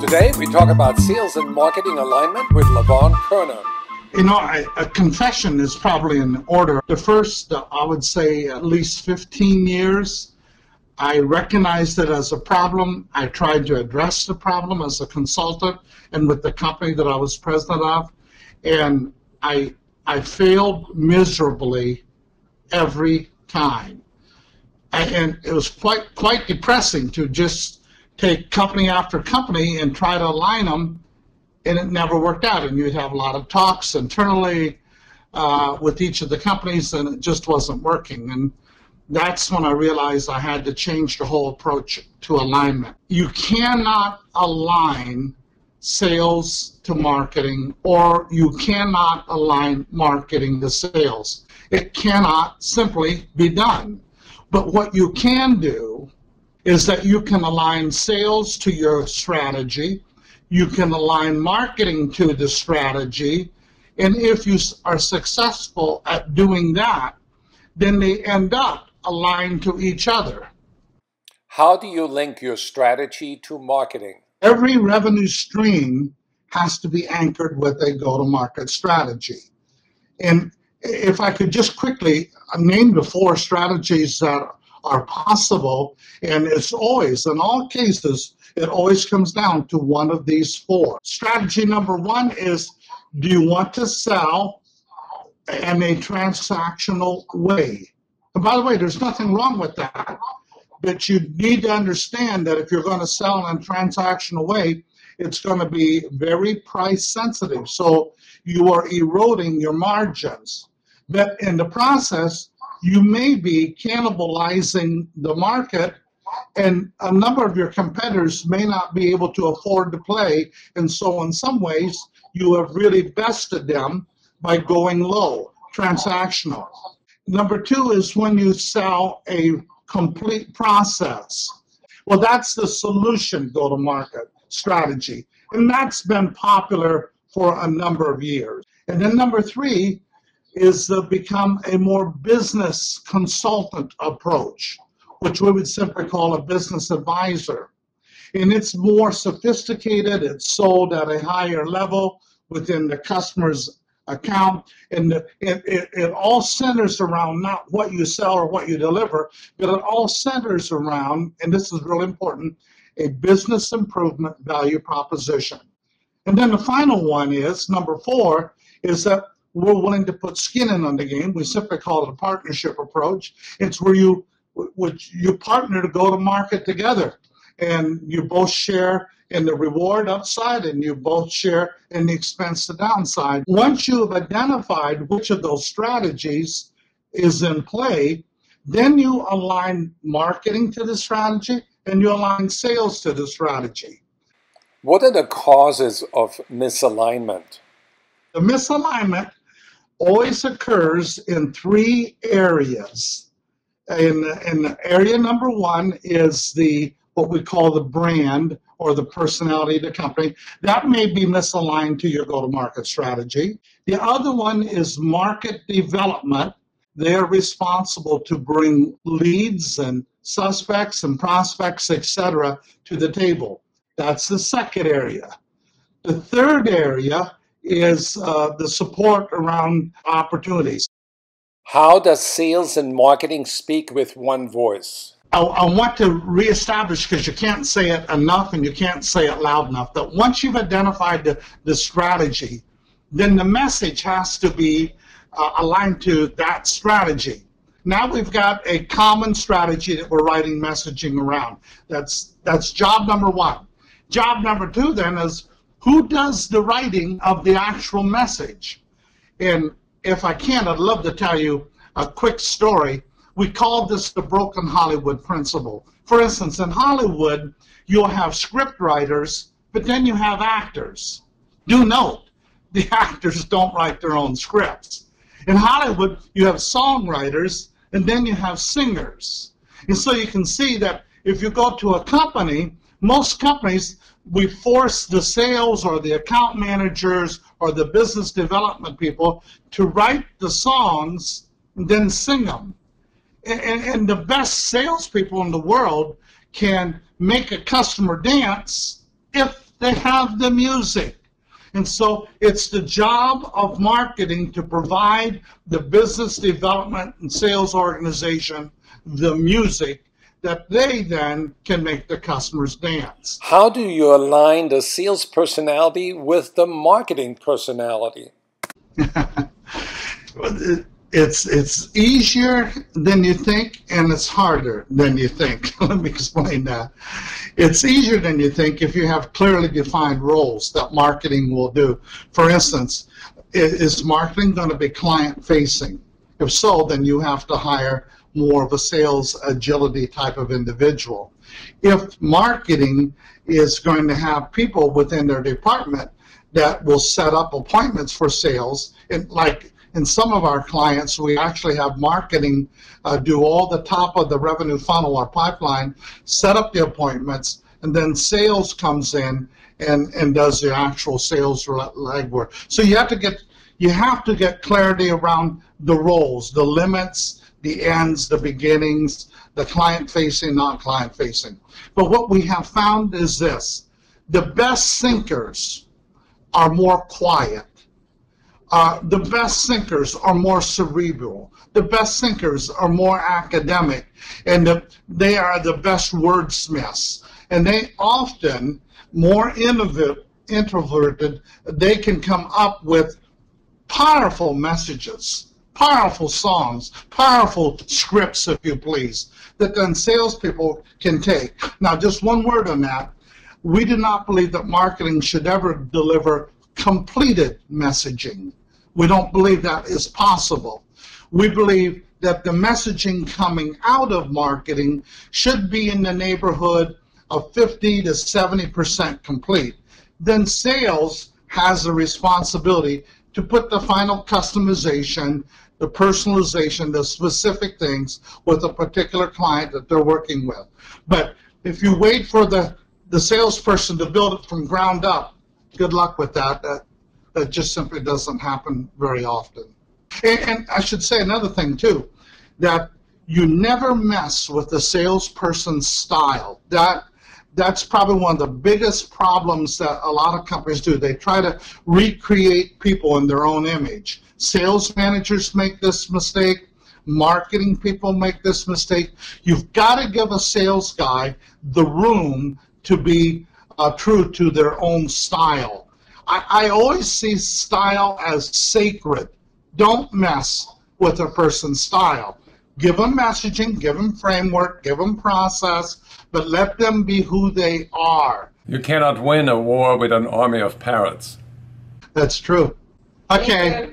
Today, we talk about sales and marketing alignment with LaVon Koerner. You know, a confession is probably in order. The first, I would say, at least 15 years, I recognized it as a problem. I tried to address the problem as a consultant and with the company that I was president of, and I failed miserably every time. And it was quite depressing to just take company after company and try to align them, and it never worked out. And you'd have a lot of talks internally with each of the companies, and it just wasn't working. And that's when I realized I had to change the whole approach to alignment. You cannot align sales to marketing, or you cannot align marketing to sales. It cannot simply be done. But what you can do is that you can align sales to your strategy, you can align marketing to the strategy, and if you are successful at doing that, then they end up aligned to each other. How do you link your strategy to marketing? Every revenue stream has to be anchored with a go-to-market strategy. And if I could just quickly name the 4 strategies that are possible, and it's always, in all cases, it always comes down to one of these 4. Strategy number 1 is, do you want to sell in a transactional way? And by the way, there's nothing wrong with that, but you need to understand that if you're going to sell in a transactional way, it's going to be very price sensitive, so you are eroding your margins. But in the process, you may be cannibalizing the market, and a number of your competitors may not be able to afford to play, and so in some ways, you have really bested them by going low, transactional. Number 2 is when you sell a complete process. Well, that's the solution go-to-market strategy, and that's been popular for a number of years. And then number 3 is to become a more business consultant approach, which we would simply call a business advisor. And it's more sophisticated, it's sold at a higher level within the customer's account, and it all centers around not what you sell or what you deliver, but it all centers around, and this is really important, a business improvement value proposition. And then the final one is, number 4, is that we're willing to put skin in on the game. We simply call it a partnership approach. It's where you partner to go to market together, and you both share in the reward upside, and you both share in the expense to downside. Once you have identified which of those strategies is in play, then you align marketing to the strategy, and you align sales to the strategy. What are the causes of misalignment? The misalignment always occurs in 3 areas. And area number 1 is what we call the brand or the personality of the company. That may be misaligned to your go-to-market strategy. The other one is market development. They're responsible to bring leads and suspects and prospects, etc., to the table. That's the second area. The third area is the support around opportunities. How does sales and marketing speak with one voice? I want to reestablish, because you can't say it enough and you can't say it loud enough, that once you've identified the strategy, then the message has to be aligned to that strategy. Now we've got a common strategy that we're writing messaging around. That's job number 1. Job number 2 then is, who does the writing of the actual message? And if I can, I'd love to tell you a quick story. We call this the broken Hollywood principle. For instance, in Hollywood, you'll have script writers, but then you have actors. Do note, the actors don't write their own scripts. In Hollywood, you have songwriters, and then you have singers. And so you can see that if you go to a company, most companies, we force the sales or the account managers or the business development people to write the songs and then sing them. And the best salespeople in the world can make a customer dance if They have the music. And so it's the job of marketing to provide the business development and sales organization the music that they then can make the customers dance. How do you align the sales personality with the marketing personality? It's easier than you think, and it's harder than you think. Let me explain that. It's easier than you think if you have clearly defined roles that marketing will do. For instance, is marketing going to be client-facing? If so, then you have to hire more of a sales agility type of individual. If marketing is going to have people within their department that will set up appointments for sales, and like in some of our clients, we actually have marketing do all the top of the revenue funnel or pipeline, set up the appointments, and then sales comes in and does the actual sales legwork. So you have to get clarity around the roles, the limits, the ends, the beginnings, the client-facing, non-client-facing. But what we have found is this: the best thinkers are more quiet. The best thinkers are more cerebral. The best thinkers are more academic, and they are the best wordsmiths. And they often, more introverted, they can come up with powerful messages, powerful songs, powerful scripts, if you please, that then salespeople can take. Now, just one word on that. We do not believe that marketing should ever deliver completed messaging. We don't believe that is possible. We believe that the messaging coming out of marketing should be in the neighborhood of 50 to 70% complete. Then sales has the responsibility to put the final customization, the personalization, the specific things with a particular client that they're working with. But if you wait for the salesperson to build it from ground up, good luck with that. That just simply doesn't happen very often. And I should say another thing too, that you never mess with the salesperson's style. That's probably one of the biggest problems that a lot of companies do. They try to recreate people in their own image. Sales managers make this mistake. Marketing people make this mistake. You've got to give a sales guy the room to be true to their own style. I always see style as sacred. Don't mess with a person's style. Give them messaging, give them framework, give them process, but let them be who they are. You cannot win a war with an army of parrots. That's true. Okay.